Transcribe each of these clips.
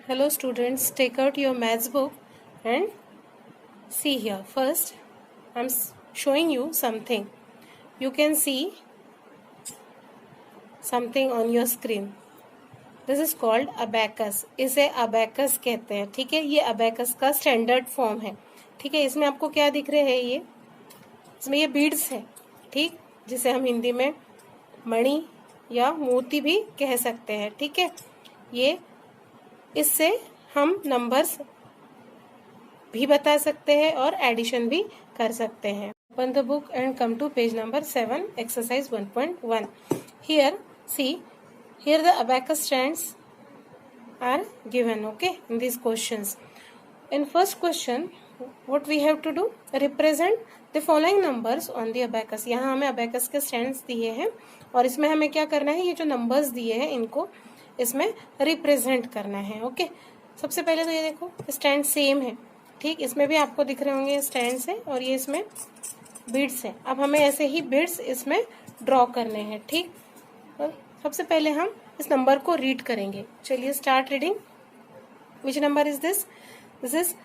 Hello students, take out your maths book and see here. First, I'm showing you something. You can see something on your screen. This is called abacus. इसे abacus कहते हैं. ठीक है, ये abacus का standard form है. ठीक है, इसमें आपको क्या दिख रहे हैं? इसमें ये बीड्स है. ठीक, जिसे हम हिंदी में मणि या मोती भी कह सकते हैं. ठीक है, ये इससे हम नंबर्स भी बता सकते हैं और एडिशन भी कर सकते हैं. Open the book and come to page number 7, exercise 1.1. Here see, here the abacus stands are given, okay, in these questions. In first question, what we have to do? Represent the following numbers on the abacus. यहाँ हमें abacus के stands दिए हैं और इसमें हमें क्या करना है? ये जो नंबर्स दिए हैं इनको इसमें रिप्रेजेंट करना है. ओके, सबसे पहले तो ये देखो स्टैंड सेम है. ठीक, इसमें भी आपको दिख रहे होंगे स्टैंड्स है और ये इसमें बीड्स है. अब हमें ऐसे ही बीड्स इसमें ड्रॉ करने हैं. ठीक, सबसे पहले हम इस नंबर को रीड करेंगे. चलिए start reading. Which number is this? This is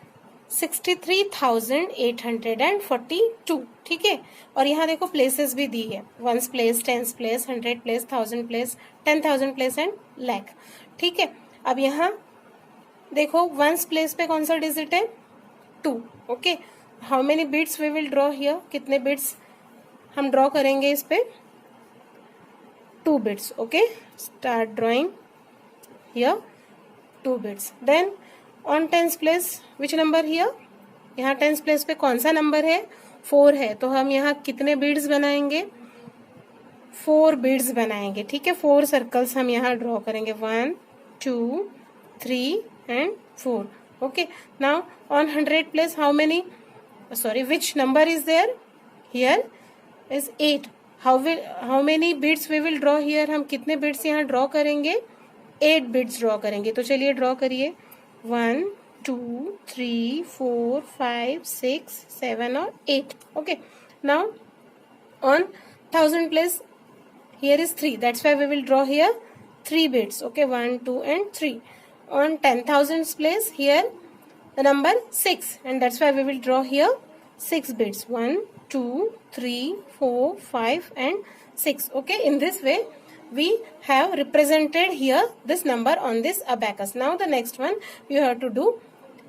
63,842. ठीक है, और यहाँ देखो प्लेसेस भी दी है. 1s place, 10s place, 100 place, 1000 place, 10,000 place and lakh. ठीक है, अब यहाँ देखो 1s प्लेस पे कौन सा डिजिट है? 2. Okay, how many bits we will draw here? कितने बिट्स हम ड्रॉ करेंगे इस पे? 2 bits. Okay, start drawing here 2 bits. Then on 10s place which number here? यहाँ 10s प्लेस पे कौन सा नंबर है? 4 है. तो हम यहाँ कितने बीड्स बनाएंगे? 4 बीड्स बनाएंगे. ठीक है, 4 सर्कल्स हम यहाँ ड्रॉ करेंगे. 1, 2, 3 and 4. Okay, now on 100 place how many, sorry, which number is there? Here is 8. How many beads we will draw here? हम कितने बीड्स यहाँ ड्रॉ करेंगे? 8 बीड्स ड्रॉ करेंगे. तो चलिए ड्रॉ करिए. 1, 2, 3, 4, 5, 6, 7 और 8. Okay, now on 1000 place here is 3. That's why we will draw here 3 bits. Okay, 1, 2 and 3. On 10,000 place here the number 6 and that's why we will draw here 6 bits. 1, 2, 3, 4, 5 and 6. Okay, in this way we have represented here this number on this abacus. Now the next one you have to do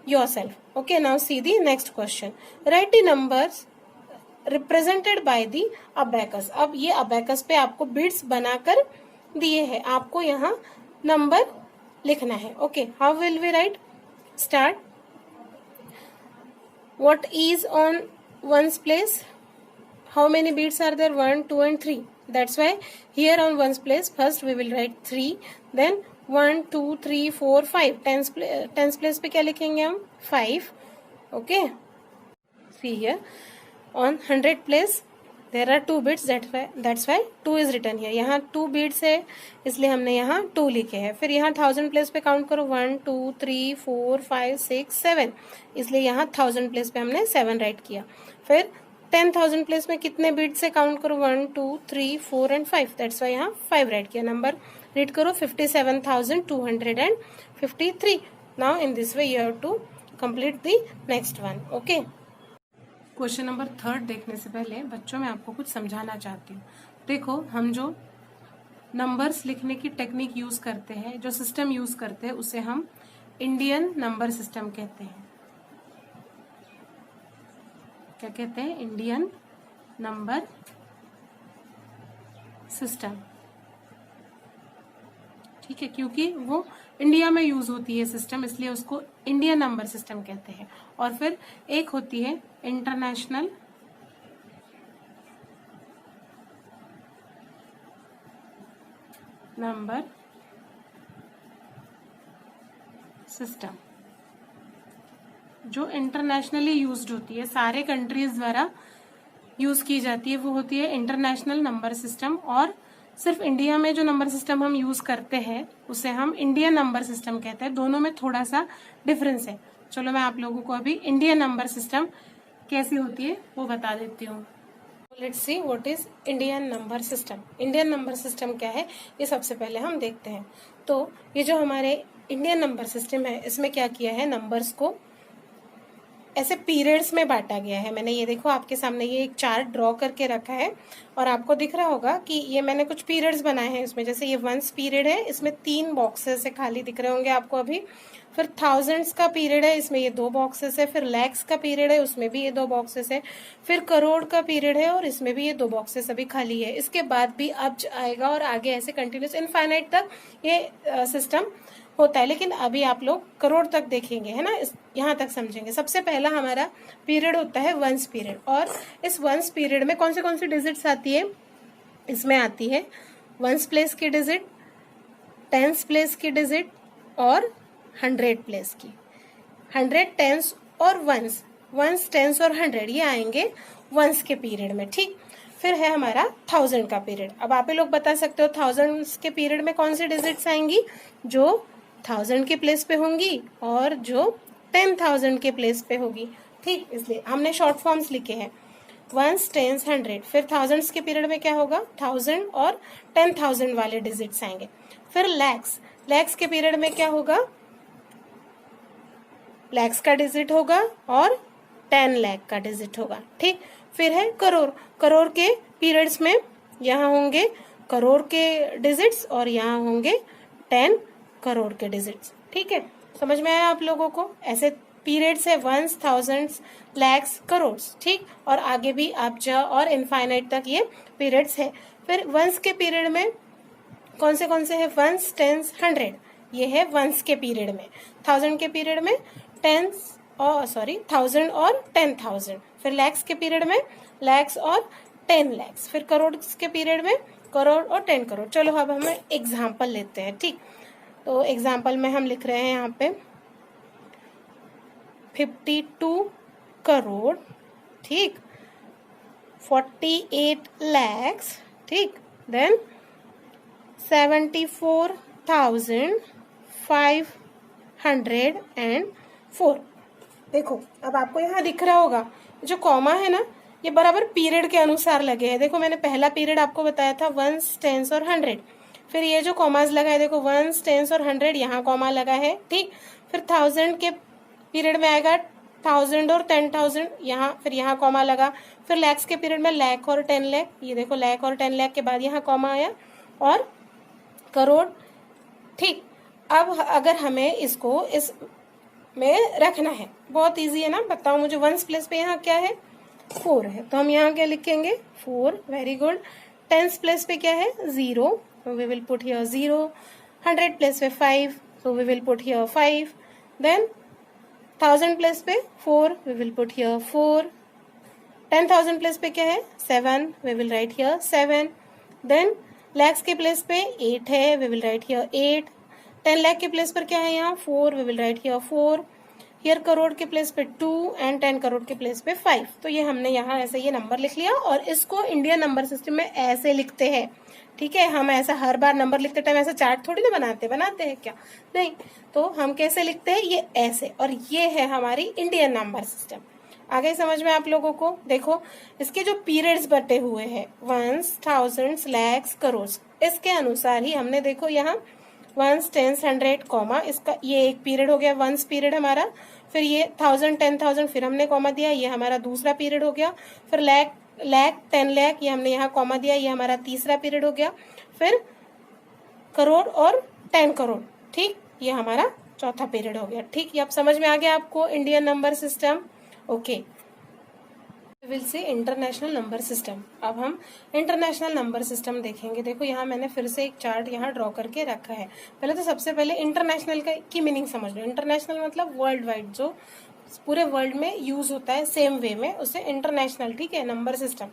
yourself. Okay, now see the next question. Write the numbers represented by the abacus. अब ये abacus पे आपको beads बनाकर दिए हैं, आपको यहाँ number लिखना है. Okay, how will we write? Start. What is on 1s place? How many beads are there? 1, 2 and 3. That's why here on 1s place first we will write 3, then 1, 2, 3, 4, 5. 10s place पे क्या लिखेंगे हम? 5. Okay, see here on 100 place there are 2 bits. That's why 2 is written here. यहाँ 2 bits है इसलिए हमने यहाँ 2 लिखे हैं. फिर यहाँ 1000 place पे काउंट करो. 1, 2, 3, 4, 5, 6, 7. इसलिए यहाँ 1000 place पे हमने 7 राइट किया. फिर 10,000 प्लेस में कितने बीट से काउंट करो? 1, 2, 3, 4 एंड 5. दैट्स वाई यहाँ 5 राइट किया. नंबर रीड करो 57,253. Now in this way you have to complete the next one. Okay, question number 3 देखने से पहले बच्चों मैं आपको कुछ समझाना चाहती हूँ. देखो, हम जो नंबर्स लिखने की टेक्निक यूज करते हैं, जो सिस्टम यूज करते हैं, उसे हम इंडियन नंबर सिस्टम कहते हैं. क्या कहते हैं? Indian number system. ठीक है, क्योंकि वो इंडिया में यूज होती है सिस्टम, इसलिए उसको इंडियन नंबर सिस्टम कहते हैं. और फिर एक होती है इंटरनेशनल नंबर सिस्टम, जो इंटरनेशनली यूज्ड होती है, सारे कंट्रीज द्वारा यूज की जाती है, वो होती है इंटरनेशनल नंबर सिस्टम. और सिर्फ इंडिया में जो नंबर सिस्टम हम यूज करते हैं उसे हम इंडियन नंबर सिस्टम कहते हैं. दोनों में थोड़ा सा डिफरेंस है. चलो मैं आप लोगों को अभी इंडियन नंबर सिस्टम कैसी होती है वो बता देती हूँ. Let's see what is Indian number system. Indian number system क्या है ये सबसे पहले हम देखते हैं. तो ये जो हमारे इंडियन नंबर सिस्टम है, इसमें क्या किया है, नंबर्स को ऐसे पीरियड्स में बांटा गया है। मैंने ये देखो आपके सामने ये एक चार्ट ड्रॉ करके रखा है और आपको दिख रहा होगा कि ये मैंने कुछ पीरियड्स बनाए हैं इसमें। जैसे ये वंस पीरियड है, इसमें 3 बॉक्सेस है खाली, दिख रहे होंगे आपको अभी। फिर थाउजेंड्स का पीरियड है, इसमें ये 2 बॉक्सेस है। फिर लैक्स का पीरियड है, उसमें भी ये 2 बॉक्सेस है। फिर करोड़ का पीरियड है और इसमें भी ये 2 बॉक्सेस अभी खाली है। इसके बाद भी अब आएगा और आगे ऐसे कंटिन्यूस इनफाइनाइट तक ये सिस्टम होता है, लेकिन अभी आप लोग करोड़ तक देखेंगे, है ना, यहाँ तक समझेंगे। सबसे पहला हमारा पीरियड होता है वंस पीरियड, और इस वंस पीरियड में कौन सी डिजिट्स आती है, इसमें आती है वंस प्लेस की डिजिट, टेंस प्लेस की डिजिट और 100 प्लेस की। 100, टेंस और वंस, वंस टेंस और 100 ये आएंगे वंस के पीरियड में, ठीक। फिर है हमारा 1000 का पीरियड। अब आप लोग बता सकते हो 1000 के पीरियड में कौन सी डिजिट्स आएंगी, जो 1000 के प्लेस पे होंगी और जो 10,000 के प्लेस पे होगी, ठीक। इसलिए हमने शॉर्ट फॉर्म्स लिखे हैं, वंस, टेंस, 100। फिर थाउजेंड्स के पीरियड में क्या होगा, 1000 और 10,000 वाले डिजिट्स आएंगे। फिर लैक्स, लैक्स के पीरियड में क्या होगा, लैक्स का डिजिट होगा और 10 लाख का डिजिट होगा, ठीक। फिर है करोड़, करोड़ के पीरियड्स में यहाँ होंगे करोड़ के डिजिट्स और यहाँ होंगे 10 करोड़ के डिजिट्स, ठीक है। समझ में आया आप लोगों को, ऐसे पीरियड्स है वंस, थाउजेंड्स, लैक्स, करोड़, ठीक। और आगे भी अब्ज और इनफाइनाइट तक ये पीरियड्स है। फिर वंस के पीरियड में कौन से है, वंस, टेंस, 100, ये है वंस के पीरियड में। 1000 के पीरियड में टेंस और 1000 और 10,000। फिर लैक्स के पीरियड में लैक्स और 10 लैक्स। फिर करोड़ के पीरियड में करोड़ और 10 करोड़। चलो अब हम एग्जाम्पल लेते हैं, ठीक। तो एग्जाम्पल में हम लिख रहे हैं यहाँ पे 52 करोड़, ठीक, 48 लैक्स, ठीक, देन 74,504। देखो अब आपको यहाँ दिख रहा होगा जो कॉमा है ना, ये बराबर पीरियड के अनुसार लगे हैं। देखो मैंने पहला पीरियड आपको बताया था वंस, टेंस और 100। फिर ये जो कॉमास लगा है, देखो वंस, टेंस और 100, यहाँ कॉमा लगा है, ठीक। फिर 1000 के पीरियड में आएगा 1000 और 10,000, यहाँ फिर यहाँ कॉमा लगा। फिर लैक्स के पीरियड में लैख और 10 लाख, ये देखो लैख और 10 लाख के बाद यहाँ कॉमा आया और करोड़, ठीक। अब अगर हमें इसको इस में रखना है, बहुत इजी है ना, बताओ मुझे। वंस प्लेस पे यहाँ क्या है, 4 है, तो हम यहाँ क्या लिखेंगे, 4, वेरी गुड। टेंस प्लेस पे क्या है, 0, so we will put here 0. 100 place पे 5, so we will put here 5. Then 1000 place पे 4, we will put here 4. 10,000 place पे क्या है, 7, we will write here 7. Then lakhs के प्लेस पे 8 है, we will write here 8. 10 lakh के प्लेस पर क्या है यहाँ, 4, we will write here 4. Here crore के प्लेस पे 2 एंड 10 करोड़ के प्लेस पे 5। तो ये हमने यहाँ ऐसे ये नंबर लिख लिया और इसको इंडियन नंबर सिस्टम में ऐसे लिखते हैं, ठीक है। हम ऐसा हर बार नंबर लिखते टाइम ऐसा चार्ट थोड़ी ना बनाते हैं क्या, नहीं। तो हम कैसे लिखते हैं, ये ऐसे, और ये है हमारी इंडियन नंबर सिस्टम। आगे समझ में आप लोगों को। देखो इसके जो पीरियड्स बटे हुए हैं, वंस, थाउजेंड्स, लैक्स, करोड़, इसके अनुसार ही हमने देखो यहाँ वंस, टेंस, 100 कॉमा, इसका ये एक पीरियड हो गया, वंस पीरियड हमारा। फिर ये 1000, 10,000, फिर हमने कॉमा दिया, ये हमारा दूसरा पीरियड हो गया। फिर लैख, 10 लाख, ये हमने यहाँ कॉमा दिया, ये हमारा तीसरा पीरियड हो गया। फिर करोड़ और 10 करोड़, ठीक, ये हमारा चौथा पीरियड हो गया, ठीक। ये अब समझ में आ गया आपको Indian number system, okay. Will say international number system. अब हम इंटरनेशनल नंबर सिस्टम देखेंगे। देखो यहाँ मैंने फिर से एक चार्ट यहाँ ड्रॉ करके रखा है। पहले तो सबसे पहले इंटरनेशनल की मीनिंग समझ लो। इंटरनेशनल मतलब वर्ल्ड वाइड, जो पूरे वर्ल्ड में यूज होता है सेम वे में, उसे इंटरनेशनल, ठीक है, नंबर सिस्टम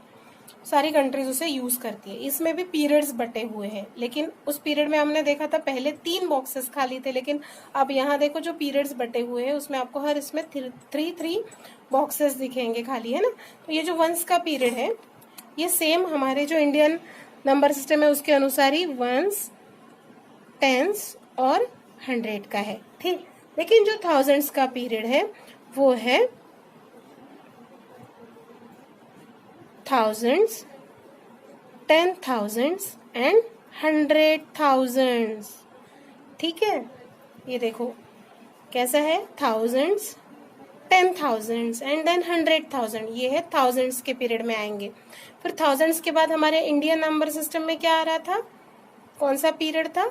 सारी कंट्रीज उसे यूज करती है। इसमें भी पीरियड्स बटे हुए हैं, लेकिन उस पीरियड में हमने देखा था पहले 3 बॉक्सेस खाली थे, लेकिन अब यहाँ देखो जो पीरियड्स बटे हुए हैं उसमें आपको हर इसमें 3 बॉक्सेस दिखेंगे खाली, है ना। तो ये जो वंस का पीरियड है ये सेम हमारे जो इंडियन नंबर सिस्टम है उसके अनुसार ही वंस, टेंस और 100 का है, ठीक। लेकिन जो थाउजेंड्स का पीरियड है वो है thousands, 10,000s एंड 100,000s, ठीक है। ये देखो कैसा है, थाउजेंड्स, 10,000 एंड देन 100,000, ये है थाउजेंड्स के पीरियड में आएंगे। फिर थाउजेंड्स के बाद हमारे इंडियन नंबर सिस्टम में क्या आ रहा था, कौन सा पीरियड था,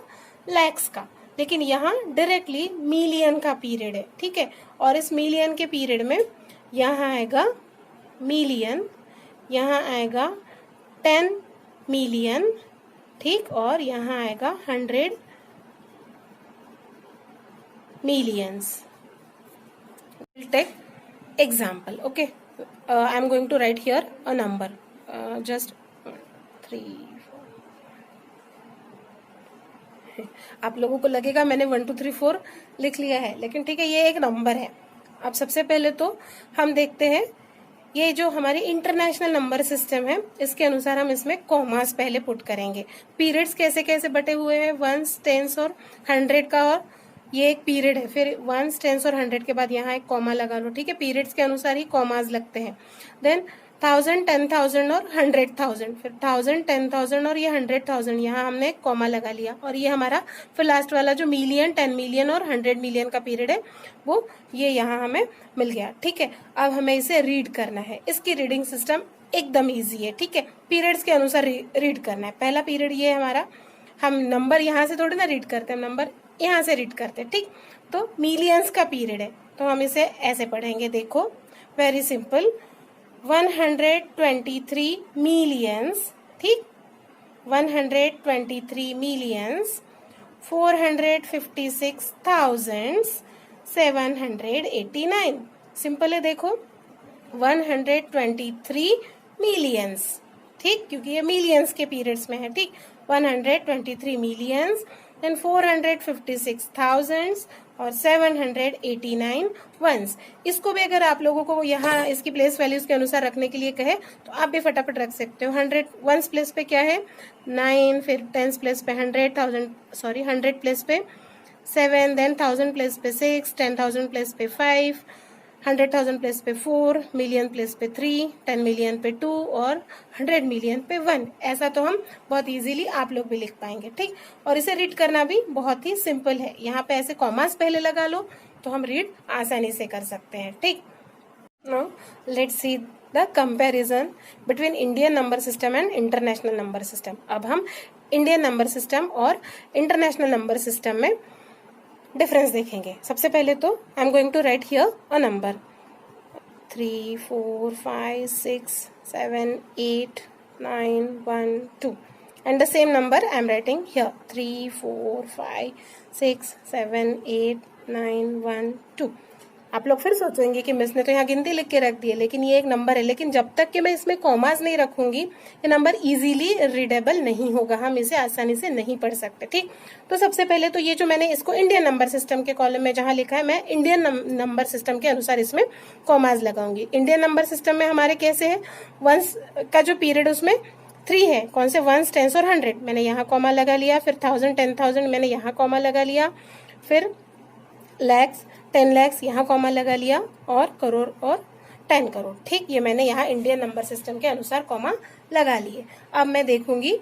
लैक्स का, लेकिन यहाँ डायरेक्टली मिलियन का पीरियड है, ठीक है। और इस मिलियन के पीरियड में यहाँ आएगा मिलियन, यहाँ आएगा 10 मिलियन, ठीक, और यहाँ आएगा 100 millions. We'll take example. Okay, I'm going to write here a number. Just 3, 4. आप लोगों को लगेगा मैंने 1 2 3 4 लिख लिया है, लेकिन ठीक है, ये एक नंबर है। अब सबसे पहले तो हम देखते हैं ये जो हमारी इंटरनेशनल नंबर सिस्टम है, इसके अनुसार हम इसमें कॉमास पहले पुट करेंगे। पीरियड्स कैसे कैसे बटे हुए हैं, 1s, 10s और 100 का, और ये एक पीरियड है, फिर 1s, 10s और 100 के बाद यहाँ एक कॉमा लगा लो, ठीक है। पीरियड्स के अनुसार ही कॉमास लगते हैं। देन 1000, 10,000 और 100,000, फिर 1000, 10,000 और ये 100,000, यहाँ हमने एक कॉमा लगा लिया। और ये हमारा फिर लास्ट वाला जो मिलियन, 10 मिलियन और 100 मिलियन का पीरियड है, वो ये यहाँ हमें मिल गया, ठीक है। अब हमें इसे रीड करना है। इसकी रीडिंग सिस्टम एकदम ईजी है, ठीक है। पीरियड्स के अनुसार रीड करना है। पहला पीरियड ये हमारा, हम नंबर यहाँ से थोड़ी ना रीड करते हैं, नंबर यहाँ से रीड करते हैं, ठीक। तो मिलियंस का पीरियड है, तो हम इसे ऐसे पढ़ेंगे, देखो वेरी सिंपल, 123 मिलियंस, ठीक, 123 मिलियंस 456,789। सिंपल है, देखो 123 मिलियंस, ठीक, क्योंकि ये मिलियंस के पीरियड्स में है, ठीक। 123 मिलियंस देन 456,000 और 789 वंस। इसको भी अगर आप लोगों को यहाँ इसकी प्लेस वैल्यूज के अनुसार रखने के लिए कहे तो आप भी फटाफट रख सकते हो। 100 वंस प्लेस पे क्या है 9, फिर 10 प्लेस पे 100 प्लेस पे 7, देन 1000 प्लेस पे 6, 10,000 प्लेस पे 5, 100,000 प्लेस पे 4, मिलियन प्लेस पे 3, 10 मिलियन पे 2 और 100 मिलियन पे 1। ऐसा तो हम बहुत इजीली आप लोग भी लिख पाएंगे, ठीक। और इसे रीड करना भी बहुत ही सिंपल है। यहाँ पे ऐसे कॉमास पहले लगा लो तो हम रीड आसानी से कर सकते हैं, ठीक। Now let's see the comparison between Indian number system and international number system. अब हम इंडियन नंबर सिस्टम और इंटरनेशनल नंबर सिस्टम में डिफरेंस देखेंगे। सबसे पहले तो I am going to write here a number 3 4 5 6 7 8 9 1 2 and the same number I am writing here 3 4 5 6 7 8 9 1 2। आप लोग फिर सोचेंगे कि मिस ने तो यहाँ गिनती लिख के रख दी है, लेकिन ये एक नंबर है। लेकिन जब तक कि मैं इसमें कॉमास नहीं रखूंगी ये नंबर इजीली रीडेबल नहीं होगा, हम इसे आसानी से नहीं पढ़ सकते, ठीक। तो सबसे पहले तो ये जो मैंने इसको इंडियन नंबर सिस्टम के कॉलम में जहां लिखा है, मैं इंडियन नंबर सिस्टम के अनुसार इसमें कॉमास लगाऊंगी। इंडियन नंबर सिस्टम में हमारे कैसे है, वंस का जो पीरियड उसमें 3 है, कौन से 1s, 10s और 100, मैंने यहाँ कॉमा लगा लिया। फिर 1000, 10,000 मैंने यहाँ कॉमा लगा लिया। फिर लैक्स, 10 लैक्स यहाँ कॉमा लगा लिया, और करोड़ और 10 करोड़, ठीक। ये मैंने यहाँ इंडियन नंबर सिस्टम के अनुसार कॉमा लगा लिए। अब मैं देखूंगी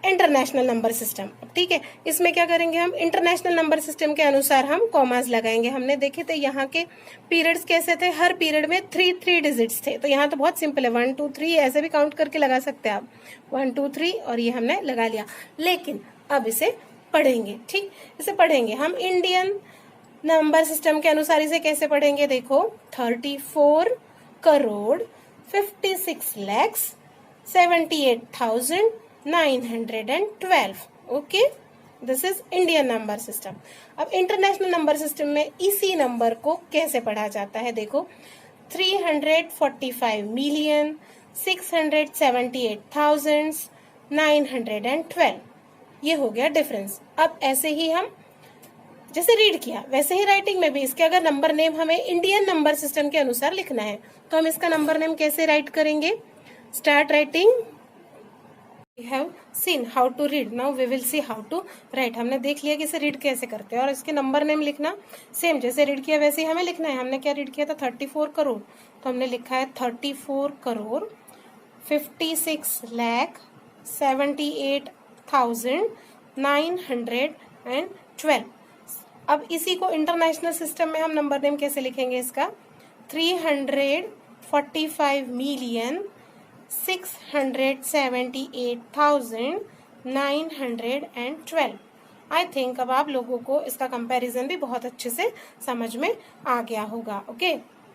इंटरनेशनल नंबर सिस्टम, ठीक है। इसमें क्या करेंगे हम, इंटरनेशनल नंबर सिस्टम के अनुसार हम कॉमास लगाएंगे। हमने देखे थे यहाँ के पीरियड्स कैसे थे, हर पीरियड में 3 डिजिट्स थे। तो यहाँ तो बहुत सिंपल है, 1 2 3 ऐसे भी काउंट करके लगा सकते हैं आप, 1 2 3, और ये हमने लगा लिया। लेकिन अब इसे पढ़ेंगे, ठीक, इसे पढ़ेंगे हम इंडियन नंबर सिस्टम के अनुसार। इसे कैसे पढ़ेंगे, देखो 34 crore 56 lakhs 78,912। Okay, this is Indian number system. अब इंटरनेशनल नंबर सिस्टम में इसी नंबर को कैसे पढ़ा जाता है, देखो 345,678,912, ये हो गया डिफरेंस। अब ऐसे ही हम जैसे रीड किया वैसे ही राइटिंग में भी इसके अगर नंबर नेम हमें इंडियन नंबर सिस्टम के अनुसार लिखना है तो हम इसका नंबर नेम कैसे राइट करेंगे, start writing. We have seen how to read, now we will see how to write. हमने देख लिया कि इसे रीड कैसे करते हैं, और इसके नंबर नेम लिखना सेम जैसे रीड किया वैसे ही हमें लिखना है। हमने क्या रीड किया था 34 करोड़, तो हमने लिखा है 34 करोड़ 56,78,912। अब इसी को इंटरनेशनल सिस्टम में हम नंबर नेम कैसे लिखेंगे इसका, 345,678,912। आई थिंक अब आप लोगों को इसका कंपैरिजन भी बहुत अच्छे से समझ में आ गया होगा। ओके